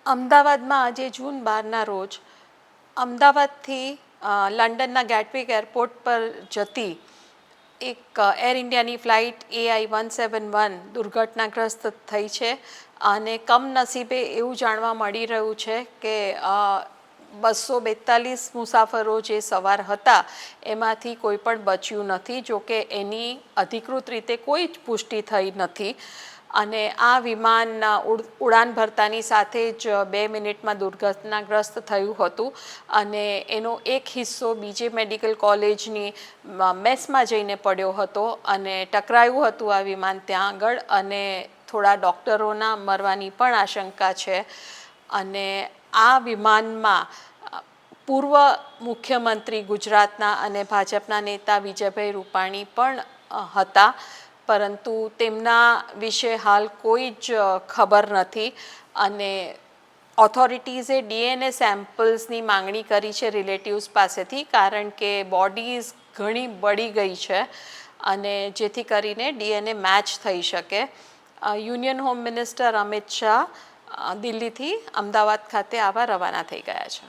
અમદાવાદમાં આજે જૂન 12ના રોજ અમદાવાદથી લંડનના ગેટવિક એરપોર્ટ પર જતી એક એર ઇન્ડિયાની ફ્લાઇટ AI-171 દુર્ઘટનાગ્રસ્ત થઈ છે અને કમનસીબે એવું જાણવા મળી રહ્યું છે કે 242 મુસાફરો જે સવાર હતા એમાંથી કોઈ પણ બચ્યું નથી. જોકે એની અધિકૃત રીતે કોઈ જ પુષ્ટિ થઈ નથી અને આ વિમાન ઉડાન ભરતાની સાથે જ 2 મિનિટમાં દુર્ઘટનાગ્રસ્ત થયું હતું અને એનો એક હિસ્સો બીજે મેડિકલ કોલેજની મેસમાં જઈને પડ્યો હતો અને ટકરાયું હતું આ વિમાન ત્યાં આગળ અને થોડા ડૉક્ટરોના મરવાની પણ આશંકા છે. અને આ વિમાનમાં પૂર્વ મુખ્યમંત્રી ગુજરાતના અને ભાજપના નેતા વિજયભાઈ રૂપાણી પણ હતા, પરંતુ તેમના વિશે હાલ કોઈ જ ખબર નથી અને ઓથોરિટીઝે DNA સેમ્પલ્સની માંગણી કરી છે રિલેટિવ્સ પાસેથી, કારણ કે બોડીઝ ઘણી બળી ગઈ છે અને જેથી કરીને DNA મેચ થઈ શકે. Union home minister Amit Shah દિલ્હીથી અમદાવાદ ખાતે આવા રવાના થઈ ગયા છે.